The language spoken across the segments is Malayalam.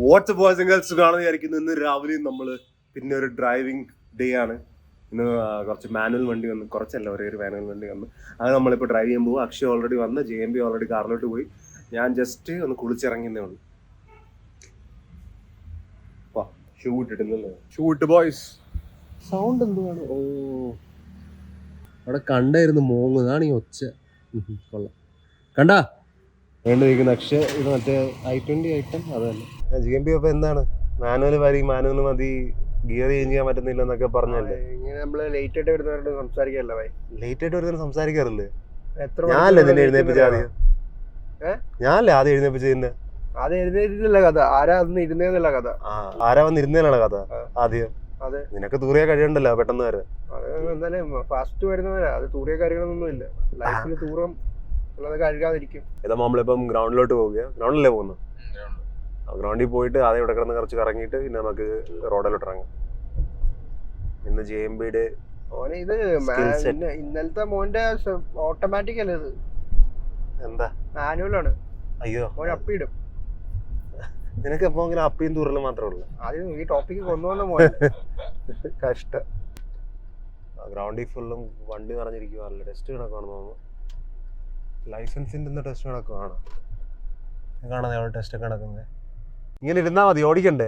വാട്സ്ആപ്പ് ബോയ്സ് ആൻഡ് ഗേൾസ് കാണാൻ വിചാരിക്കുന്നു. ഇന്ന് രാവിലെയും നമ്മൾ പിന്നെ ഒരു ഡ്രൈവിംഗ് ഡേ ആണ്. ഇന്ന് കുറച്ച് മാനുവൽ വണ്ടി വന്നു, കുറച്ചല്ല ഒരേ ഒരു മാനുവൽ വണ്ടി വന്നു. അത് നമ്മളിപ്പോൾ ഡ്രൈവ് ചെയ്യാൻ പോകും. അക്ഷയ് ഓൾറെഡി വന്ന്, JMB ഓൾറെഡി കാറിലോട്ട് പോയി. ഞാൻ ജസ്റ്റ് ഒന്ന് കുളിച്ചിറങ്ങിയതേ ഉള്ളൂ. ഷൂ ഇട്ടിട്ടില്ലല്ലോ, ഷൂ ഇട്ട് ബോയ്സ്. സൗണ്ട് എന്തുവാണ്? ഓ, അവിടെ കണ്ടായിരുന്നു മോങ്ങ്, ഇതാണ് ഈ ഒച്ച. കൊള്ളാം, കണ്ടാ വേണ്ടി നിൽക്കുന്ന അക്ഷയ്. ഇത് മറ്റേ i20 ഐറ്റം അത് തന്നെ. JMB അപ്പോൾ എന്താണ് മാനുവൽ മാനുവൽ മതി, ഗിയർ ചേഞ്ച് ചെയ്യാൻ പറ്റുന്നില്ല എന്നൊക്കെ പറഞ്ഞല്ലേ. ഇങ്ങനെ നമ്മള് ലേറ്റ് ആയിട്ട് വരുന്നവരോട് സംസാരിക്കാറില്ല ഭായി. ലേറ്റ് ആയിട്ട് വരുന്നവർ സംസാരിക്കാറില്ലേ? ഞാനല്ലേ നിന്നെ എഴുന്നേപ്പിച്ച ആദ്യം? ഞാനല്ലേ ആദ്യം എഴുന്നേപ്പിച്ചതിന്റെ? അത് എഴുന്നേറ്റില്ല കഥ, ആരാ അന്ന് ഇരുന്നേന്നല്ല കഥ. ആരാ വന്ന് ഇരുന്നേലാണ് കഥ ആദ്യം. അതെ, നിനക്ക് തൂറിയ കഴിയണ്ടല്ലോ പെട്ടെന്ന് വരെ. അത് എന്തായാലും ഫസ്റ്റ് വരുന്നവരാ, അത് തൂറിയ കാര്യങ്ങളൊന്നും ഇല്ല ലൈഫിൽ. തൂറം ഉള്ളത് കഴുകാതിരിക്കും. ഇതാ നമ്മളിപ്പം ഗ്രൗണ്ടിലോട്ട് പോവുക. ഗ്രൗണ്ടിലല്ലേ പോകുന്നു? ഗ്രൗണ്ടിൽ പോയിട്ട് ആദ്യം ഇവിടെ കിടന്ന് കുറച്ച് കറങ്ങിയിട്ട് പിന്നെ നമുക്ക് റോഡിലോട്ട് ഇറങ്ങാം. ഇന്ന് JMBയുടെ മോനെ ഇത് ഇന്നലത്തെ മോന്റെ ഓട്ടോമാറ്റിക് അല്ലേ ഇത്? എന്താ മാനുവലാണ്. അയ്യോ, മോൻ അപ്പിയിടും. നിനക്ക് എപ്പോ ഇങ്ങനെ അപ്പിയും തൂറലും മാത്രമേ ഉള്ളൂ. ആദ്യം ഈ ടോപ്പിക്ക് കൊണ്ടുവന്ന മോനെ കഷ്ടം. ഗ്രൗണ്ടിൽ ഫുള്ളും വണ്ടി നിറഞ്ഞിരിക്കുവാണല്ലോ. ടെസ്റ്റ് കണക്കാണ് തോന്നുന്നു. ലൈസൻസിന്റെ ടെസ്റ്റ് കണക്കാണ് കാണാൻ. ടെസ്റ്റ് ഒക്കെ നടക്കുന്നത് ഇങ്ങനെ ഇരുന്നാ മതി, ഓടിക്കണ്ടേ?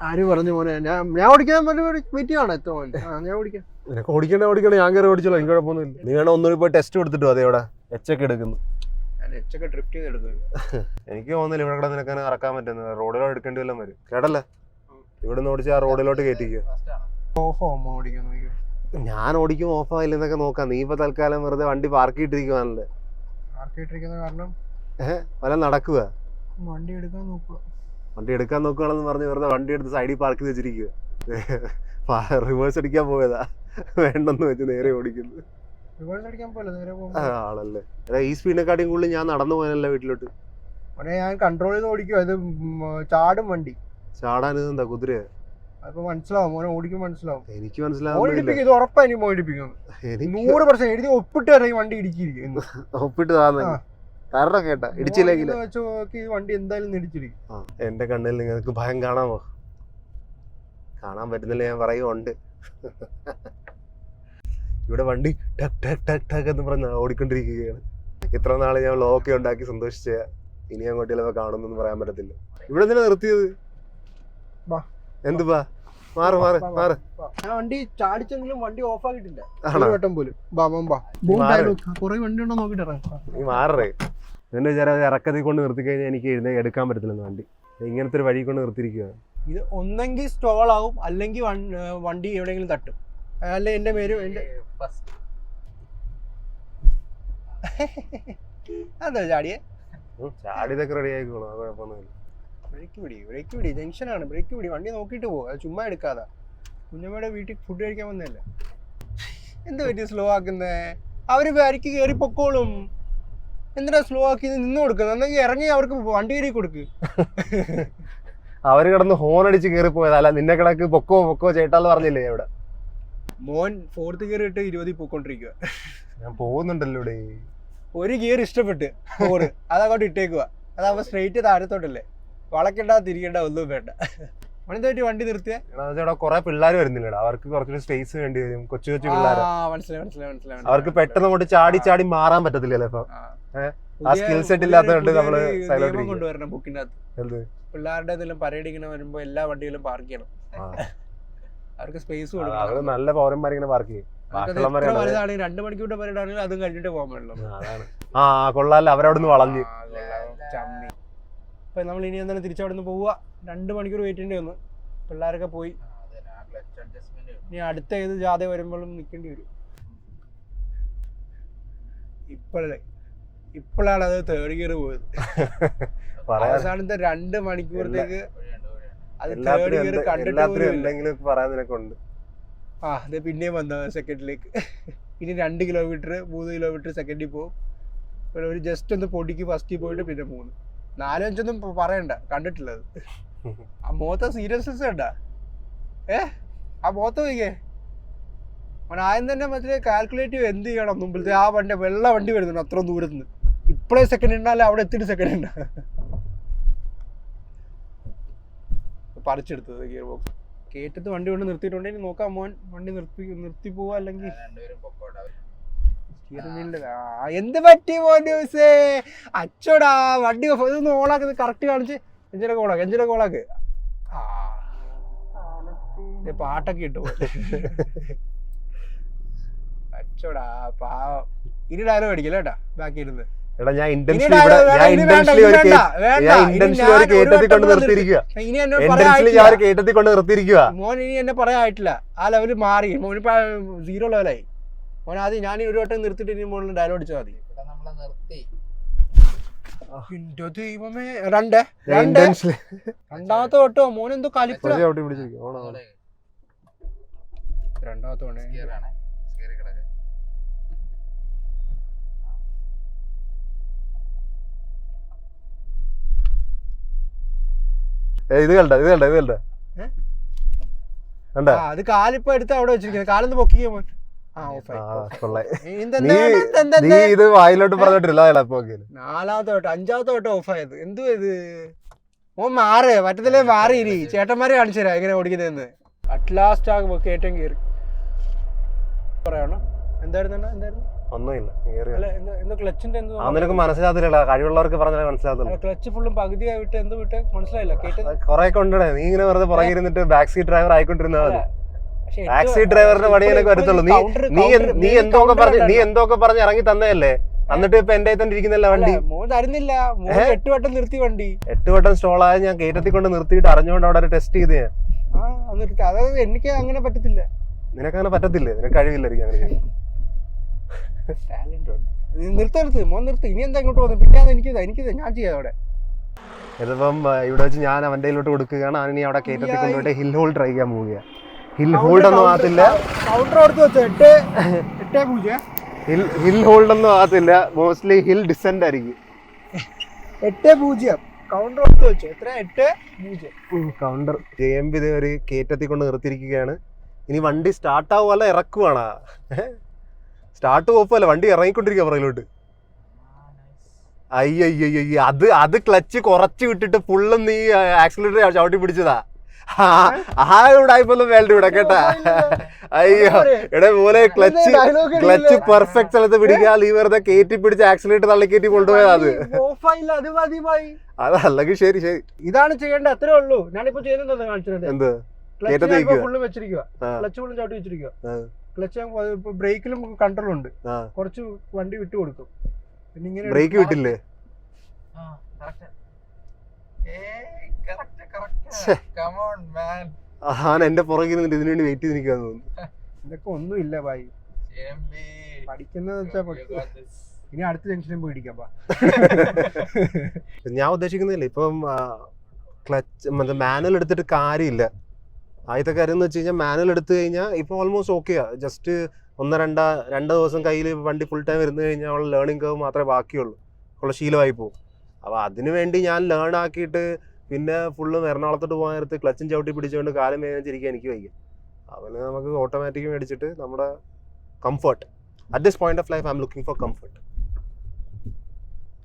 ആര് പറഞ്ഞു മോനെ? ഞാൻ ഓടിക്കാൻ വെയിറ്റ് ചെയ്യണം. എത്ര മോൻ? ഞാൻ ഓടിക്കാം. നിനക്ക് ഓടിക്കണ്ടേ? ഞാൻ കയറി ഓടിച്ചോളൂ, എനിക്ക് കുഴപ്പമൊന്നുമില്ല. നീ വേണം ഒന്നുകൂടി പോയി ടെസ്റ്റ് കൊടുത്തിട്ടോ. അതെ, ഇവിടെ എച്ചൊക്കെ എടുക്കുന്നു. ട്രിപ്പ് ചെയ്തെടുക്കും. എനിക്ക് തോന്നുന്നില്ല ഇവിടെ നിനക്ക് ഇറക്കാൻ പറ്റുന്നത്. റോഡിലോട്ട് എടുക്കേണ്ടി വല്ലതും വരും. കേട്ടല്ലേ, ഇവിടുന്ന് ഓടിച്ച് ആ റോഡിലോട്ട് കയറ്റിക്കുക. ഞാൻ ഓടിക്കും ഓഫായില്ലെന്നൊക്കെ നോക്കാം. നീ ഇപ്പൊ തൽക്കാലം വെറുതെ വണ്ടി പാർക്ക് ചെയ്തിരിക്കുവാണല്ലേ. കാരണം വല്ല നടക്കുക, വണ്ടി എടുക്കാൻ നോക്കുക. വണ്ടി എടുക്കാൻ നോക്കുകയാണെന്ന് പറഞ്ഞ് വെറുതെ വണ്ടി എടുത്ത് സൈഡിൽ പാർക്ക് ചെയ്ത് വെച്ചിരിക്കുക. റിവേഴ്സ് അടിക്കാൻ പോയതാ, വേണ്ടെന്ന് വെച്ച് നേരെ ഓടിക്കുന്നു. ആണല്ലേ? ഈ സ്പീഡിനെക്കാട്ടിയും കൂടുതൽ ഞാൻ നടന്നു പോയാനല്ലേ വീട്ടിലോട്ട്. ഞാൻ കൺട്രോൾ ചെയ്ത് ഓടിക്കും. അത് ചാടും വണ്ടി. ചാടാൻ എന്താ കുതിര? അപ്പൊ മനസ്സിലാവും മോനെ, ഓടിക്കും മനസ്സിലാവും. എനിക്ക് മനസ്സിലാവും. ഇത് ഉറപ്പായി മോടിപ്പിക്കുന്നു. 100% എഴുതി ഒപ്പിട്ട് വരെ വണ്ടി ഇടിച്ചിരിക്കും. ഒപ്പിട്ട് കാരണം കേട്ടാ ഇടിച്ചില്ലെങ്കിൽ വണ്ടി എന്തായാലും ഇടിച്ചിരിക്കും. എന്റെ കണ്ണിൽ നിങ്ങൾക്ക് ഭയം കാണാമോ? കാണാൻ പറ്റുന്നില്ല, ഞാൻ പറയുമുണ്ട്. ഇവിടെ വണ്ടി ടക് ടക് ടക് ടക് എന്ന് പറഞ്ഞ ഓടിക്കൊണ്ടിരിക്കുകയാണ്. ഇത്ര നാളെ ഞാൻ വ്ളോഗൊക്കെ ഉണ്ടാക്കി സന്തോഷിച്ച, ഇനി അങ്ങോട്ട് ചിലപ്പോൾ കാണുന്നൊന്നും പറയാൻ പറ്റത്തില്ല. ഇവിടെ എന്തിനാ നിർത്തിയത്? എന്തുവാ? മാറ് മാറ് മാറ്. ഞാൻ വണ്ടി ചാടിച്ചെങ്കിലും വണ്ടി ഓഫ് ആക്കിയിട്ടില്ല വട്ടം പോലും. കുറെ വണ്ടി ഉണ്ടോ നോക്കിട്ട് നീ മാറേ. എന്റെ വിചാരം ഇറക്കത്തിൽ കൊണ്ട് നിർത്തി കഴിഞ്ഞാൽ എനിക്ക് എടുക്കാൻ പറ്റത്തില്ലെന്ന്. വണ്ടി ഇങ്ങനത്തെ ഒരു വഴി കൊണ്ട് നിർത്തിയിരിക്കുകയാണ്. ഇത് ഒന്നെങ്കിൽ സ്റ്റോൾ ആവും, അല്ലെങ്കിൽ വണ്ടി എവിടെയെങ്കിലും തട്ടും. അല്ല എന്റെ പേര് എന്താ ചാടിയേ? ചാടിയതൊക്കെ റെഡി ആയിക്കോളൂ, കുഴപ്പമൊന്നുമില്ല. ബ്രേക്ക് പിടി ജംഗ്ഷനാണ്. ബ്രേക്ക് പിടി, വണ്ടി നോക്കിയിട്ട് പോകും. അത് ചുമ്മാ എടുക്കാതാ. കുഞ്ഞമ്മയുടെ വീട്ടിൽ ഫുഡ് കഴിക്കാൻ വന്നതല്ലേ. എന്താ പറ്റി സ്ലോ ആക്കുന്നേ? അവര് വരിക്ക് കയറി പൊക്കോളും. എന്തിനാ സ്ലോ ആക്കി നിന്ന് കൊടുക്കുന്നത്? എന്നെങ്കിൽ ഇറങ്ങി അവർക്ക് വണ്ടി കയറി കൊടുക്ക്. അവര് കിടന്ന് ഹോൺ അടിച്ച് കയറി പോയതാ. അല്ല നിന്നെ കിടക്ക് പൊക്കോ പൊക്കോ ചേട്ടാന്ന് പറഞ്ഞില്ലേ ഇവിടെ? മോൻ 4th ഗിയർ ഇട്ട് 20 പോയിക്കൊണ്ടിരിക്കുക. ഞാൻ പോകുന്നുണ്ടല്ലോ ഇവിടെ. ഒരു ഗിയർ ഇഷ്ടപ്പെട്ട് 4 അതങ്ങോട്ട് ഇട്ടേക്കുക. അതാവുമ്പോ സ്ട്രെയിറ്റ് താഴത്തോട്ടല്ലേ, വളക്കണ്ട തിരിക്കണ്ട ഒന്നും വേണ്ട. പണിത് വണ്ടി നിർത്തിയ കുറെ പിള്ളേർ വരുന്നില്ലടാ, അവർക്ക് കുറച്ചൊരു സ്പേസ് വേണ്ടി വരും. കൊച്ചു കൊച്ചു പിള്ളേർ, മനസ്സിലായി. അവർക്ക് പെട്ടെന്ന് അങ്ങോട്ട് ചാടി ചാടി മാറാൻ പറ്റത്തില്ലല്ലോ ഇപ്പൊ. ആ സ്കിൽ സെറ്റ് ഇല്ലാത്തതുകൊണ്ട് നമ്മള് കൊണ്ടുവരണം ബുക്കിന്റെ അകത്ത്. പിള്ളേരുടെ എന്തെങ്കിലും പരേഡ് ഇങ്ങനെ വരുമ്പോ എല്ലാ വണ്ടികളും പാർക്ക് ചെയ്യണം. അവർക്ക് സ്പേസ് കൊടുക്കണം. നല്ല പൗരന്മാരിങ്ങനെ പാർക്ക് ചെയ്യും. 2 മണിക്കൂർ പരേഡ് ആണെങ്കിൽ അതും കഴിഞ്ഞിട്ട് പോകാൻ പാടില്ല. കൊള്ളാല്ല, അവരവിടുന്ന് വളഞ്ഞ് ചമ്മി. അപ്പൊ നമ്മൾ ഇനി എന്തായാലും തിരിച്ചവിടുന്ന് പോവുക. 2 മണിക്കൂർ വെയിറ്റ് ചെയ്യേണ്ടി വന്നു. പിള്ളേരൊക്കെ പോയി. ഇനി അടുത്ത ഏത് ജാഥ വരുമ്പോഴും നിൽക്കേണ്ടി വരും. ഇപ്പോഴാണ് അത് 3rd ഗിയർ പോയത്. അവസാനത്തെ 2 മണിക്കൂറത്തേക്ക് അത് 3rd ഗിയർ കണ്ടിട്ട് എന്തെങ്കിലും പറയാൻ നിനക്കുണ്ട്. അത് പിന്നെയും വന്ന സെക്കൻഡിലേക്ക്. ഇനി 2 കിലോമീറ്റർ 3 കിലോമീറ്റർ സെക്കൻഡിൽ പോകും. ഒരു ജസ്റ്റ് ഒന്ന് പൊടിക്ക് ഫസ്റ്റിൽ പോയിട്ട് പിന്നെ 3 4 5 പറയണ്ട, കണ്ടിട്ടുള്ളത്. ആ മുഖത്തെ സീരിയസ്നെസ് കണ്ട? ആ മുഖത്ത് പോയിക്കേ. ആദ്യം തന്നെ മറ്റേ കാൽക്കുലേറ്റീവ് എന്ത് ചെയ്യണം മുമ്പിലത്തെ ആ വണ്ടി വെള്ള വണ്ടി വരുന്നുണ്ട് അത്ര ദൂരത്ത് നിന്ന്. ഇപ്പോഴേ സെക്കൻഡ് ഉണ്ടാവില്ല, അവിടെ എത്തിയിട്ട് സെക്കൻഡ് ഉണ്ടാ. പറിച്ചെടുത്തത് ഗിയർ ബോക്സ്. കേറ്റത്ത് വണ്ടി കൊണ്ട് നിർത്തിയിട്ടുണ്ടെങ്കിൽ നോക്കാം മോൻ, വണ്ടി നിർത്തി പോവാ അല്ലെങ്കിൽ എന്ത് പറ്റി മോൻ ന്യൂസേ അച്ചോടാ വണ്ടി ഇതൊന്ന് ഓളാക്കുന്നത് കറക്റ്റ് കാണിച്ച് എഞ്ചിനൊക്കെ ഓളാക്ക്. പാട്ടൊക്കെ ഇട്ടു അച്ചോടാ പാവം. ഇനി ഡയലോഗ് അടിക്കല്ലോ കേട്ടാ ബാക്കി ഇരുന്ന്. ഞാൻ ഇന്റൻഷനലി ഒരു കേറ്റത്തിൽ കൊണ്ട് നിർത്തിയിരിക്കുക. മോൻ ഇനി എന്നെ പറയായിട്ടില്ല, ആ ലെവല് മാറി. മോനിപ്പോ 0 ലെവലായി. മോൻ ആദ്യം ഞാൻ ഒരു വട്ടം നിർത്തിയിട്ട് ഇനി മോളിൽ ഡയലോഗ് അടിച്ചാൽ മതി. എന്റെ ദൈവമേ, രണ്ടാമത്തെ വട്ടോ മോൻ എന്തോ കലിപ്പ. രണ്ടാമത്തെ വണേ ഇത് കണ്ട അത് കാലിപ്പ എടുത്ത് അവിടെ വെച്ചിരിക്കുന്നത്. കാലൊന്ന് പൊക്കിയ മോൻ. ഇത് വായിലോട്ട് പറഞ്ഞിട്ടില്ല. 4ാമത്തെ വട്ടം 5ാമത്തെ വട്ടം ഓഫായത്. എന്തു ഇത് മോൻ മാറേ പറ്റത്തില്ലേ, മാറി. ഇനി ചേട്ടന്മാരെ കാണിച്ചു തരാം എങ്ങനെ ഓടിക്കുന്നതെന്ന്. അറ്റ്ലാസ്റ്റ് ആ കയറ്റം കയറി പറയണോ എന്തായിരുന്നു ഒന്നുമില്ല. നിനക്ക് മനസ്സിലാകത്തില്ല, കഴിവുള്ളവർക്ക് പറഞ്ഞാൽ മനസ്സിലാകത്തില്ല. ക്ലച്ച് ഫുള്ളും പകുതിയായി വിട്ട് എന്ത് വിട്ട് മനസ്സിലായില്ല. കുറെ കൊണ്ടേ നീ ഇങ്ങനെ വെറുതെ പുറകെ ഇരുന്നിട്ട് ബാക്ക് സീറ്റ് ഡ്രൈവർ ആയിക്കൊണ്ടിരുന്നാ മതി. ബാക്ക് സീറ്റ് ഡ്രൈവറിന്റെ പണിയൊക്കെ വരത്തുള്ളൂ. നീ എന്തൊക്കെ പറഞ്ഞ് ഇറങ്ങി തന്നെയല്ലേ, എന്നിട്ട് ഇപ്പൊ എന്റെ തന്നെ ഇരിക്കുന്നില്ല വണ്ടി. തരുന്നില്ല. 8 വട്ടം നിർത്തി വണ്ടി. 8 വട്ടം സ്റ്റോൾ ആയ ഞാൻ കയറ്റത്തിൽ കൊണ്ട് നിർത്തിയിട്ട് അറിഞ്ഞുകൊണ്ട് അവിടെ ടെസ്റ്റ് ചെയ്ത് ഞാൻ. അതായത് എനിക്ക് അങ്ങനെ പറ്റത്തില്ല. നിനക്കങ്ങനെ പറ്റത്തില്ലേ, നിനക്ക് കഴിവില്ലായിരിക്കും അങ്ങനെ. നിർത്തരുത് മോൻ, നിർത്ത്. ഇനി എന്താ ഇങ്ങോട്ട് പോകുന്നത്? പിന്നെ എനിക്ക് ഞാൻ ചെയ്യാം അവിടെ. ഇതിപ്പം ഇവിടെ വെച്ച് ഞാൻ അവന്റെ കയ്യിലോട്ട് കൊടുക്കുകയാണ്. അവനി അവിടെ കയറ്റത്തിൽ കൊണ്ടുപോയിട്ട് ഹിൽ ഹോൾഡ് ട്രൈ ചെയ്യാൻ പോവുക. ഹിൽ ഹോൾഡ് ഒന്നും ആകത്തില്ല. ഹിൽ ഹോൾഡ് ഒന്നും ആകത്തില്ല. മോസ്റ്റ്ലി ഹിൽ ഡിസെന്റ് ആയിരിക്കും. 8-0 കൗണ്ടർ എടുത്ത് വെച്ചു. എത്ര? 8-0 കൗണ്ടർ. JMB ഇത് ഒരു കയറ്റത്തിൽ കൊണ്ട് നിർത്തിയിരിക്കുകയാണ്. ഇനി വണ്ടി സ്റ്റാർട്ട് ആവുമല്ല ഇറക്കുവാണ്. സ്റ്റാർട്ട് പോപ്പല്ല, വണ്ടി ഇറങ്ങിക്കൊണ്ടിരിക്കുക പുറകിലോട്ട്. അയ്യോ അത് ക്ലച്ച് കുറച്ച് വിട്ടിട്ട് ഫുള്ളും നീ ആക്സിലേറ്റർ ചവിട്ടി പിടിച്ചതാ. ആ ഇവിടായിപ്പോലും വേൾഡ് ഇവിടെ കേട്ടാ. അയ്യോ എടേ പോലെ ക്ലച്ച് പെർഫെക്റ്റ് സ്ഥലത്ത് പിടിക്കുക. നീ വെറുതെ കയറ്റി പിടിച്ച് ആക്സിലേറ്റർ തള്ളിക്കയറ്റി കൊണ്ടുപോയത്. അതല്ലെങ്കിൽ ശരി. ഇതാണ് ചെയ്യേണ്ട, അത്രേ ഉള്ളൂ. ഞാനിപ്പോ ചെയ്യുന്നത് കാണിച്ചത്. എന്ത് ഫുള്ള് വെച്ചിരിക്കുക, ക്ലച്ച് ഫുള്ളും ചവിട്ടി വെച്ചിരിക്കുക. ക്ലച്ച് ബ്രേക്കിലും കൺട്രോൾ ഉണ്ട്. കുറച്ച് വണ്ടി വിട്ടു കൊടുക്കും. പിന്നെ ഇങ്ങനെ ബ്രേക്ക് വിട്ടില്ലേ? എന്റെ പുറകിൽ നിന്നിട്ട് ഇതിനു വേണ്ടി വെയിറ്റ് ചെയ്ത് നിൽക്കാന്ന് തോന്നുന്നു. ഇതൊക്കെ ഒന്നുമില്ല ഭായി, പഠിക്കുന്നത് വെച്ചാ ഇനി അടുത്ത ജംഗ്ഷനിൽ പോയി ഇടിക്കാം. ഞാൻ ഉദ്ദേശിക്കുന്നില്ല ഇപ്പം ക്ലച്ച് മാനുവൽ എടുത്തിട്ട് കാര്യമില്ല. ആദ്യത്തെ കാര്യം എന്ന് വെച്ച് കഴിഞ്ഞാൽ മാനുവൽ എടുത്തു കഴിഞ്ഞാൽ ഇപ്പോൾ ഓൾമോസ്റ്റ് ഓക്കെയാ. ജസ്റ്റ് 1-2 ദിവസം കയ്യിൽ വണ്ടി ഫുൾ ടൈം ഇരുന്ന് കഴിഞ്ഞാൽ ഉള്ള ലേണിംഗ് കർവ് മാത്രമേ ബാക്കിയുള്ളൂ. ഉള്ള ശീലമായി പോകും. അപ്പോൾ അതിനു വേണ്ടി ഞാൻ ലേൺ ആക്കിയിട്ട് പിന്നെ ഫുള്ളും എറണാകുളത്തോട്ട് പോകാൻ നേരത്ത് ക്ലച്ചും ചവിട്ടി പിടിച്ചുകൊണ്ട് കാലം വേദനിച്ചിരിക്കാൻ എനിക്ക് വയ്യ. അവന് നമുക്ക് ഓട്ടോമാറ്റിക് മേടിച്ചിട്ട് നമ്മുടെ comfort at this point of life I am looking for comfort.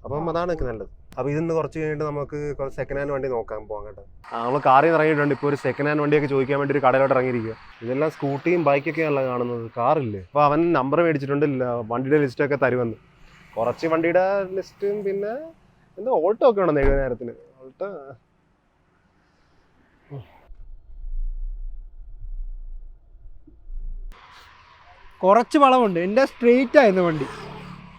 അപ്പം അതാണ് എനിക്ക് നല്ലത്. അപ്പോൾ ഇതിന്ന് കുറച്ച് കഴിഞ്ഞിട്ട് നമുക്ക് കുറച്ച് സെക്കൻഡ് ഹാൻഡ് വണ്ടി നോക്കാൻ പോകാം കേട്ടോ. നമ്മൾ കാറിൽ നിന്ന് ഇറങ്ങിയിട്ടുണ്ട്. ഇപ്പോൾ ഒരു സെക്കൻഡ് ഹാൻഡ് വണ്ടിയൊക്കെ ചോദിക്കാൻ വേണ്ടി ഒരു കടയിലോട്ട് ഇറങ്ങിയിരിക്കുക. ഇതെല്ലാം സ്കൂട്ടിയും ബൈക്കൊക്കെയാണല്ലോ കാണുന്നത്, കാറില്ലേ. അപ്പോൾ അവൻ നമ്പർ മേടിച്ചിട്ടുണ്ട്, വണ്ടിയുടെ ലിസ്റ്റൊക്കെ തരുമെന്ന്. കുറച്ച് വണ്ടിയുടെ ലിസ്റ്റും പിന്നെ എന്താ ഓൾട്ടോ ഒക്കെ വേണം 70,000-ന്. ഓൾട്ടോ കുറച്ച് വളവുണ്ട്. എൻ്റെ സ്ട്രെയിറ്റ് ആയിരുന്നു വണ്ടി,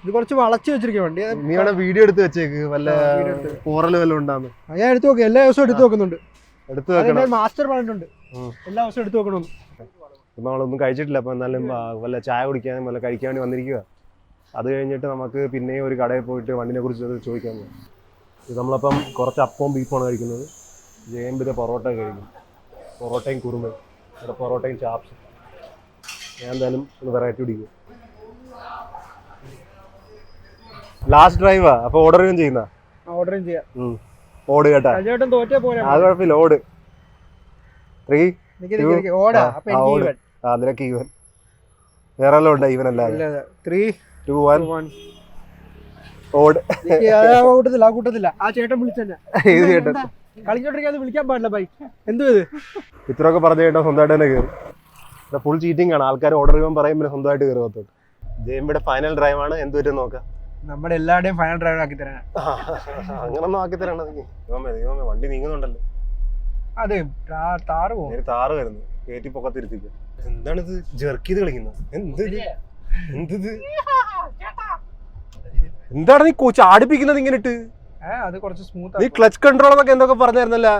ഇത് കുറച്ച് വളച്ചു വെച്ചിരിക്കുക വണ്ടി. നീ വേണേ വീഡിയോ എടുത്ത് വെച്ചേക്ക്, വല്ല പോറല് വല്ലതും ഉണ്ടാകും. ഞാൻ എടുത്ത് നോക്കി, എല്ലാ ദിവസവും എടുത്ത് നോക്കുന്നുണ്ട്. മാസ്റ്റർ പറഞ്ഞിട്ടുണ്ട് എല്ലാ ദിവസവും എടുത്ത് നോക്കണമെന്ന്. ഇപ്പം നമ്മളൊന്നും കഴിച്ചിട്ടില്ല. അപ്പം എന്നാലും വല്ല ചായ കുടിക്കാനും വല്ല കഴിക്കാൻ വേണ്ടി വന്നിരിക്കുക. അത് കഴിഞ്ഞിട്ട് നമുക്ക് പിന്നെയും ഒരു കടയിൽ പോയിട്ട് വണ്ടിനെ കുറിച്ച് ചോദിക്കാൻ പോകും. ഇത് നമ്മളപ്പം കുറച്ച് അപ്പവും ബീഫുമാണ് കഴിക്കുന്നത്. JMB പൊറോട്ട കഴിക്കും, പൊറോട്ടയും കുറുമയും. ഇവിടെ പൊറോട്ടയും ചാപ്സും. ഞാൻ എന്തായാലും ഒന്ന് വെറൈറ്റി പിടിക്കും. ലാസ്റ്റ് ഡ്രൈവാ, അപ്പൊ ഓർഡറും ചെയ്യുന്ന ഓട് കേട്ടാ. അത് കുഴപ്പമില്ല, ഓട് 3 നിനക്ക് ഈവൻ. വേറെ എല്ലാം ഉണ്ട് ഈവൻ അല്ലാതെ. 3 2 1 ഓട്. കൂട്ടത്തില്ല. ആ ചേട്ടൻ വിളിച്ചെന്നെ. ഏത് ചേട്ടൻ? കളിച്ചോണ്ടിരിക്കാതെ വിളിക്കാൻ പാടില്ല ബൈ. എന്തു ഇത് ഇത്രയൊക്കെ പറഞ്ഞു കേട്ടോ സ്വന്തമായിട്ട് തന്നെ കയറും. ഫുൾ ചീറ്റിംഗ് ആണ്. ആൾക്കാർ ഓർഡർ ചെയ്യുമ്പോൾ പറയും പിന്നെ സ്വന്തമായിട്ട് കയറും. ജെയിംബിയുടെ ഫൈനൽ ഡ്രൈവ് ആണ്. എന്ത് പറ്റും നോക്കാം. നമ്മുടെ എല്ലാവരുടെയും ഫൈനൽ ഡ്രൈവർ ആക്കി തരാൻ. അങ്ങനൊന്നും ആക്കി തരണ വണ്ടി നീങ്ങുന്നുണ്ടല്ലോ. അതെ താറ് പോകും. താറ് വരുന്നു കയറ്റി പൊക്കത്തിരുത്തിക്കുക. എന്താണിത് ജെർക്ക് ചെയ്ത് കളിക്കുന്നത്? എന്ത് എന്താണ് നീ ചാടിപ്പിക്കുന്നത് ഇങ്ങനെ ഇട്ട്? അത് കുറച്ച് സ്മൂത്ത്. നീ ക്ലച്ച് കൺട്രോൾ എന്നൊക്കെ എന്തൊക്കെ പറഞ്ഞായിരുന്നല്ലോ.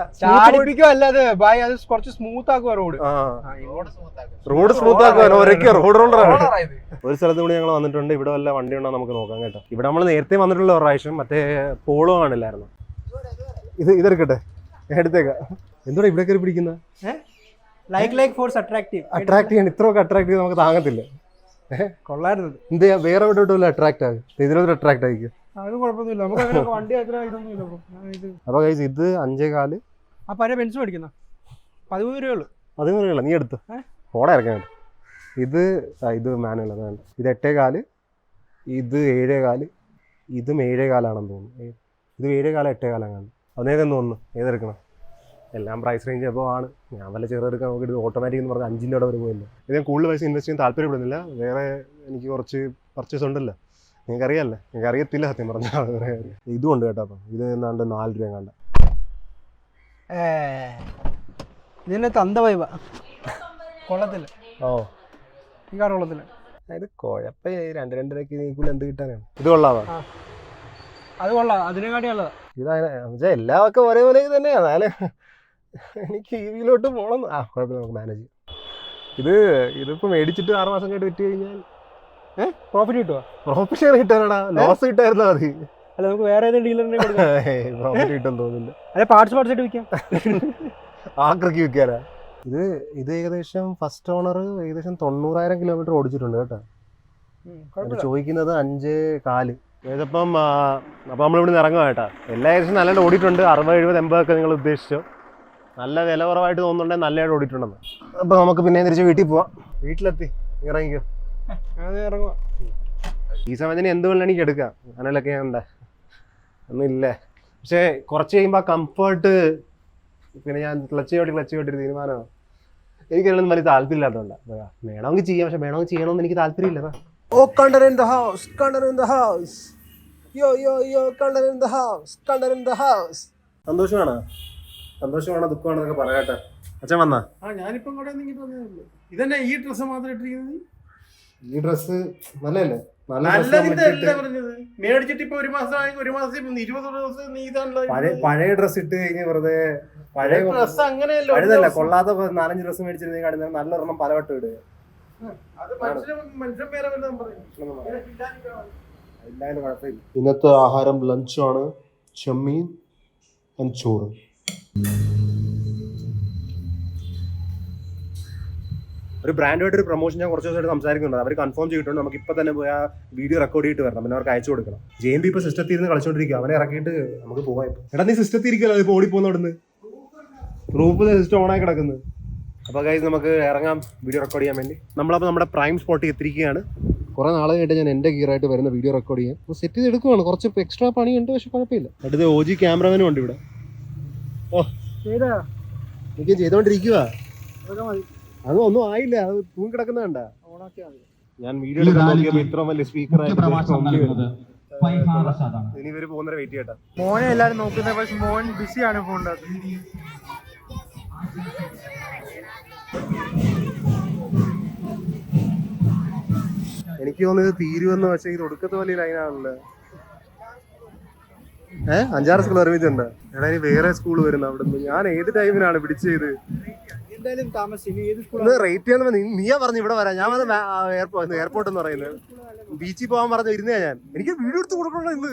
അല്ലാതെ ബായ് അത് കുറച്ച് സ്മൂത്ത് ആക്കുക റോഡ്. റോഡ് സ്മൂത്ത് ആക്കുക. റോഡ് റോളറാണ്. ഒരു സ്ഥലത്ത് കൂടി ഞങ്ങൾ വന്നിട്ടുണ്ട്. ഇവിടെ വല്ല വണ്ടി ഉണ്ടോ നമുക്ക് നോക്കാം കേട്ടോ. ഇവിടെ നമ്മൾ നേരത്തെ വന്നിട്ടുള്ള ഒരു പ്രാവശ്യം മറ്റേ പോളോ കാണില്ലായിരുന്നു. ഇതെടുക്കട്ടെ, എടുത്തേക്കാം. എന്തുകൊണ്ടാ ഇവിടെ കയറി പിടിക്കുന്നത്? അട്രാക്ട് ചെയ്യാൻ ഇത്രയൊക്കെ അട്രാക്ട് ചെയ്ത് നമുക്ക് താങ്ങത്തില്ല. കൊള്ളായിരുന്നു. എന്ത് ചെയ്യാ, വേറെ എവിടെ അട്രാക്ട് ആകും. ഇതിലൊരു അട്രാക്ട് ആയിരിക്കും. അത് കുഴപ്പമൊന്നുമില്ല. നമുക്ക് വണ്ടി അപ്പൊ ഗൈസ് ഇത് 5.4. ആ പഴയ ബെൻസ് മേടിക്കുന്ന 13 രൂപയുള്ളൂ. 13 രൂപ നീ എടുത്തു ഓടെ ഇറക്കാൻ. ഇത് മാനുവൽ അതാണ്. ഇത് 8.4, ഇത് 7.4, ഇതും 7.4 തോന്നുന്നു. ഇത് 7.4 8.4 ആണ്. അതിനേക്കും തോന്നുന്നു ഏതെടുക്കണം. എല്ലാം പ്രൈസ് റേഞ്ച് അപ്പോൾ ആണ്. ഞാൻ വല്ല ചെറുതെടുക്കാൻ നോക്കിയിട്ട് ഓട്ടോമാറ്റിക് എന്ന് പറഞ്ഞാൽ 5 വരെ പോയില്ല. ഇത് ഞാൻ കൂടുതൽ പൈസ ഇൻവെസ്റ്റ് ചെയ്യാൻ താല്പര്യപ്പെടുന്നില്ല. വേറെ എനിക്ക് കുറച്ച് പർച്ചേസ് ഉണ്ടല്ലോ. നിങ്ങൾക്കറിയാമല്ലേ? നിങ്ങൾക്ക് അറിയത്തില്ല സത്യം പറഞ്ഞാൽ. ഇതും ഉണ്ട് കേട്ടോ. അപ്പം ഇത് എന്നാണ്ട് 4 രൂപ കണ്ട. ഇതിൻ്റെ തന്ത വൈബ കൊള്ളത്തില്ല. ഈ കാർ കൊള്ളത്തില്ല. ഇത് കുഴപ്പം 2-2.5 നീക്കുള്ള എന്ത് കിട്ടാനാണ്? ഇത് കൊള്ളാവാ? അത് കൊള്ളാം. അതിനെക്കാട്ടി നല്ലതാ. ഇതാ എല്ലാമൊക്കെ ഒരേപോലെ തന്നെയാണ്. എന്നാലും എനിക്ക് EV-ലോട്ട് പോകണം. കുഴപ്പമില്ല, നമുക്ക് മാനേജ് ചെയ്യാം. ഇതിപ്പോൾ മേടിച്ചിട്ട് 6 മാസം കഴിഞ്ഞിട്ട് വിറ്റ് കഴിഞ്ഞാൽ പ്രോഫിറ്റ് കിട്ടുമോ? പ്രോഫിറ്റ് കിട്ടാനാടാ, ലോസ് കിട്ടായിരുന്നാ മതി. അല്ല നമുക്ക് വേറെ ഏതെങ്കിലും ഡീലറിനെ പ്രോഫിറ്റ് കിട്ടുമെന്ന് തോന്നുന്നില്ല. അല്ലെ പാർട്സ് ആയിട്ട് വിൽക്കാം. ആക്രക്കി വിൽക്കാനാ. ഇത് ഏകദേശം ഫസ്റ്റ് ഓണർ ഏകദേശം 90,000 കിലോമീറ്റർ ഓടിച്ചിട്ടുണ്ട് കേട്ടോ. ചോദിക്കുന്നത് 5.4. ഏകദേശം അപ്പോൾ നമ്മളിവിടെ നിന്ന് ഇറങ്ങുക കേട്ടോ. എല്ലാ ഏകദേശം നല്ലതായിട്ട് ഓടിയിട്ടുണ്ട്. 60, 70, 80 ഒക്കെ നിങ്ങൾ ഉദ്ദേശിച്ചോ. നല്ല വില കുറവായിട്ട് തോന്നുന്നുണ്ടെങ്കിൽ നല്ലതായിട്ട് ഓടിയിട്ടുണ്ടെന്ന്. അപ്പോൾ നമുക്ക് പിന്നെ തിരിച്ച് വീട്ടിൽ പോവാം. വീട്ടിലെത്തി ഇറങ്ങിക്കോ. ഇറങ്ങുക. ഈ സമയത്തിന് എന്ത് വേണം എനിക്ക് എടുക്കാം. അങ്ങനെയൊക്കെ ഉണ്ട് ഒന്നും ഇല്ലേ. പക്ഷേ കുറച്ച് കഴിയുമ്പോൾ ആ കംഫർട്ട്, പിന്നെ ഞാൻ ക്ലച്ച് ചോട്ടി തീരുമാനമാണ്. എനിക്കതിലൊന്നും വലിയ താല്പര്യമില്ലാത്തതുകൊണ്ടാണ്. വേണമെങ്കിൽ ചെയ്യാം, പക്ഷെ വേണമെങ്കിൽ ചെയ്യണമെന്ന് എനിക്ക് താല്പര്യമില്ല. Oh counter in the house, counter in the house, yo yo yo counter in the house, counter in the house. സന്തോഷമാണോ ദുഃഖമാണെന്നൊക്കെ പറയട്ടെ. അച്ഛൻ വന്നാ? ഞാനിപ്പം കൂടെ ഇതന്നെ ഈ ഡ്രസ്സ് മാത്രം ഇട്ടിരിക്കുന്നത്. ഈ ഡ്രസ്സ് നല്ലതല്ലേ? മേടിച്ചിട്ട് ഇപ്പൊ 1 മാസം 20 ദിവസം നീ ഇതാണല്ലോ. പഴയ ഡ്രസ് ഇട്ട് കഴിഞ്ഞ് വെറുതെ പഴയ ഡ്രസ് അങ്ങനെയല്ലോ. പഴയതല്ല, കൊള്ളാത്ത 4-5 ഡ്രസ് മേടിച്ചിരുന്നെങ്കിൽ നല്ല ഒരെണ്ണം പലവട്ടം ഇടുക. ഇന്നത്തെ ആഹാരം ലഞ്ചാണ്. ചെമ്മീൻ ആൻഡ് ചോറ്. ഒരു ബ്രാൻഡായിട്ട് ഒരു പ്രൊമോഷൻ ഞാൻ കുറച്ച് ദിവസമായിട്ട് സംസാരിക്കുന്നുണ്ട്. അവർ കൺഫേം ചെയ്തിട്ടുണ്ട്. നമുക്ക് ഇപ്പം തന്നെ പോയി ആ വീഡിയോ റെക്കോർഡ് ചെയ്തിട്ട് വരണം. പിന്നെ അവർക്ക് അയച്ചു കൊടുക്കണം. JMB ഇപ്പോൾ സിസ്റ്റത്തിൽ ഇരുന്ന് കളിച്ചോണ്ടിരിക്കുക. അവനെ ഇറക്കിയിട്ട് നമുക്ക് പോകാം. എടാ നീ സിസ്റ്റത്തിൽ ഇരിക്കല്ലോ, ഇപ്പോൾ ഓടിപ്പോന്നോടുന്ന് റൂപ്പ് സിസ്റ്റം ഓണായി കിടക്കുന്നത്. അപ്പോൾ ഗൈസ് നമുക്ക് ഇറങ്ങാം വീഡിയോ റെക്കോർഡ് ചെയ്യാൻ വേണ്ടി. നമ്മളപ്പോൾ നമ്മുടെ പ്രൈം സ്പോട്ടിൽ എത്തിയിരിക്കുകയാണ്. കുറേ നാളെ കഴിഞ്ഞിട്ട് ഞാൻ എൻ്റെ ഗിയറായിട്ട് വരുന്ന വീഡിയോ റെക്കോർഡ് ചെയ്യാൻ. അപ്പോൾ സെറ്റ് ചെയ്ത് എടുക്കുവാണ്. കുറച്ച് എക്സ്ട്രാ പണിയുണ്ട്, പക്ഷെ കുഴപ്പമില്ല. അടുത്ത് OG ക്യാമറമാനും ഉണ്ട് ഇവിടെ. ഓ എനിക്ക് ചെയ്തുകൊണ്ടിരിക്കുക. അത് ഒന്നും ആയില്ല, അത് തൂങ്ങി കിടക്കുന്ന കണ്ട. ഞാൻ വീഡിയോ എടുക്കാൻ നോക്കിയപ്പോൾ ഇത്ര വലിയ സ്പീക്കർ ഇനി ഇവര് പോകുന്നവരെ വെയിറ്റ് ചെയ്യട്ടെ. മോനെ എല്ലാരും നോക്കുന്നത്, പക്ഷെ മോൻ ബിസിയാണ് ഫോണിനകത്ത്. എനിക്ക് തോന്നുന്നത് തീരുവെന്ന്. പക്ഷേ ഇത് ഒടുക്കത്തെ വലിയ ലൈനാണല്ലോ. 5-6 സ്കൂൾ ഒരുമിച്ചുണ്ട്. എടാ ഇനി വേറെ സ്കൂൾ വരുന്ന അവിടെ നിന്ന്. ഞാൻ ഏത് ടൈമിനാണ് പിടിച്ചത്? റേറ്റ് ചെയ്യാൻ നീയാ പറഞ്ഞു ഇവിടെ വരാം. ഞാൻ വന്ന് എയർപോർട്ട് എന്ന് പറയുന്നത് ബീച്ചിൽ പോകാൻ പറഞ്ഞു ഇരുന്നേ. ഞാൻ എനിക്ക് വീഡിയോ എടുത്ത് കൊടുക്കണോ ഇന്ന്?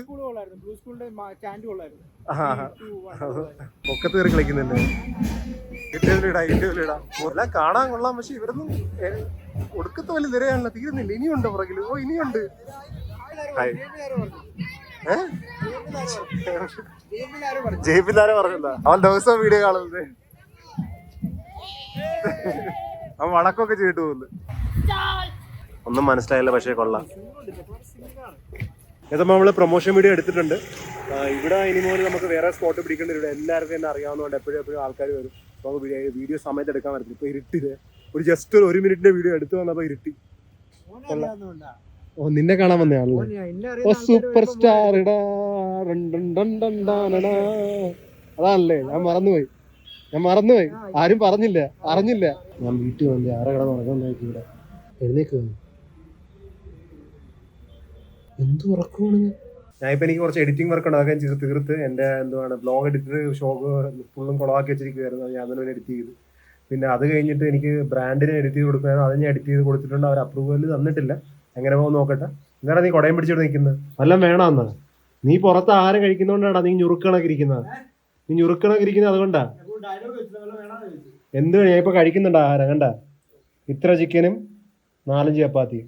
പൊക്കത്ത് കയറി കളിക്കുന്നുണ്ട്. എല്ലാം കാണാൻ കൊള്ളാം, പക്ഷെ ഇവരൊന്നും ഒടുക്കത്തെ വലിയ നിരയാണല്ലോ. തീരുന്നില്ല. ഇനിയുണ്ട് പുറകില്. ഓ ഇനിയുണ്ട്. ജയിപ്പില്ലാരെ പറഞ്ഞല്ല, അവൻ ദിവസം വീഡിയോ കാണുന്നത്. അവൻ വടക്കൊക്കെ ചെയ്തിട്ട് പോകുന്നു. ഒന്നും മനസ്സിലായില്ല, പക്ഷേ കൊള്ളാം. ഇതപ്പോൾ നമ്മൾ പ്രൊമോഷൻ വീഡിയോ എടുത്തിട്ടുണ്ട്. ഇവിടെ ഇനി മുതൽ നമുക്ക് വേറെ സ്പോട്ട് പിടിക്കേണ്ടി വരും. എല്ലാവർക്കും തന്നെ അറിയാവുന്നതുകൊണ്ട് എപ്പോഴും ആൾക്കാർ വരും. അപ്പോൾ വീഡിയോ സമയത്ത് എടുക്കാൻ പറ്റില്ല. ഇപ്പോൾ ഇരുട്ടില് ജസ്റ്റ് ഒരു മിനിറ്റിന്റെ വീഡിയോ എടുത്തു വന്നപ്പോൾ ഇരുട്ടി. ഓ, നിന്നെ കാണാൻ വന്നയാണല്ലേ? ഓ, സൂപ്പർ സ്റ്റാർ ഇടാ. അതാണല്ലേ, ഞാൻ മറന്നുപോയി. ആരും അറിഞ്ഞില്ല. ഞാൻ വീട്ടിൽ വന്നു. ആരെ കട നടക്കാൻ ഇവിടെ എഴുന്നേക്ക് വന്നു. എന്ത് ഉറക്കമാണ് ഞാനിപ്പോൾ എനിക്ക് കുറച്ച് എഡിറ്റിംഗ് വർക്ക് ഉണ്ട്. അതൊക്കെ തീർത്ത് എൻ്റെ ബ്ലോഗ് എഡിറ്റർ ഷോക്ക് ഫുള്ളും കുളമാക്കി വെച്ചിരിക്കുമായിരുന്നു. അത് ഞാൻ തന്നെ എഡിറ്റ് ചെയ്തു. പിന്നെ അത് കഴിഞ്ഞിട്ട് എനിക്ക് ബ്രാൻഡിനെ എഡിറ്റ് ചെയ്ത് കൊടുക്കുമായിരുന്നു. അത് ഞാൻ എഡിറ്റ് ചെയ്ത് കൊടുത്തിട്ടുണ്ട്. അവർ അപ്രൂവൽ തന്നിട്ടില്ല. എങ്ങനെ പോകും നോക്കട്ടെ. എന്നാണ് നീ കുടയും പിടിച്ചിട്ട് നിൽക്കുന്നത്? വല്ലതും വേണമെന്നാ? നീ പുറത്ത് ആഹാരം കഴിക്കുന്നതുകൊണ്ടാണ് നീ ഞുറുക്കണൊക്കെ ഇരിക്കുന്നത്. അതുകൊണ്ടാ. എന്ത് ഞാൻ ഇപ്പൊ കഴിക്കുന്നുണ്ട് ആഹാരം. കണ്ട, ഇത്ര ചിക്കനും 4-5 ചപ്പാത്തിയും.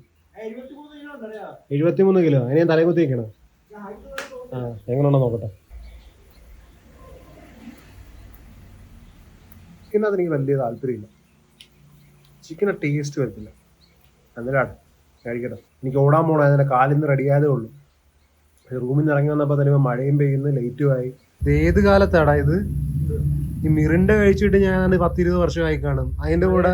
73 കിലോ. അതിനെ ഞാൻ തലകുത്തി വെക്കണം. എങ്ങനെയുണ്ടോ നോക്കട്ടെ. ചിക്കനകത്ത് എനിക്ക് വലിയ താല്പര്യമില്ല. ചിക്കന് ടേസ്റ്റ് വരത്തില്ല. എന്നിട്ടാണ് കഴിക്കട്ടെ. എനിക്ക് ഓടാൻ പോകണം. അതിൻ്റെ കാലിൽ നിന്ന് റെഡിയായതേ ഉള്ളൂ. റൂമിൽ നിന്ന് ഇറങ്ങി വന്നപ്പോൾ തന്നെ മഴയും പെയ്യുന്നു, ലൈറ്റും ആയി. ഇത് ഏത് കാലത്താടാ ഇത്? ഈ മിറിണ്ട കഴിച്ചിട്ട് ഞാൻ 10-20 വർഷമായി കാണും. അതിന്റെ കൂടെ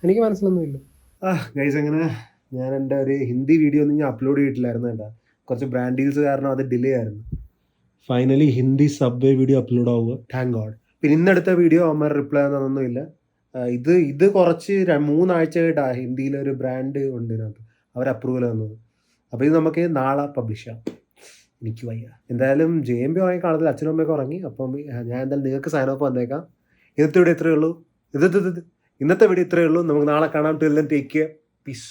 എനിക്ക് മനസ്സിലൊന്നുമില്ല. ഗൈസ്, അങ്ങനെ ഞാൻ എൻ്റെ ഒരു ഹിന്ദി വീഡിയോ ഒന്നും ഞാൻ അപ്ലോഡ് ചെയ്തിട്ടില്ലായിരുന്നു. കേട്ടോ, കുറച്ച് ബ്രാൻഡ് ഡീൽസ് കാരണം അത് ഡിലേ ആയിരുന്നു. Finally Hindi subway video upload ആവുക. Thank God. പിന്നെ ഇന്നെടുത്ത വീഡിയോ അമ്മ റിപ്ലൈ തന്നൊന്നുമില്ല. ഇത് കുറച്ച് 3 ആഴ്ചയായിട്ടാണ് ഹിന്ദിയിലൊരു ബ്രാൻഡ് ഉണ്ട് ഇതിനകത്ത് അവർ അപ്രൂവൽ തന്നത്. അപ്പോൾ ഇത് നമുക്ക് നാളെ പബ്ലിഷ് ചെയ്യാം. എനിക്ക് വയ്യ. എന്തായാലും JMB ഉറങ്ങി കാണത്തില്ല. അച്ഛനും അമ്മയൊക്കെ ഉറങ്ങി. അപ്പം ഞാൻ എന്തായാലും നിങ്ങൾക്ക് സൈൻ ഓഫ് വന്നേക്കാം. ഇന്നത്തെ വീഡിയോ ഇത്രയേ ഉള്ളൂ. നമുക്ക് നാളെ കാണാം. Till then take care. Piece.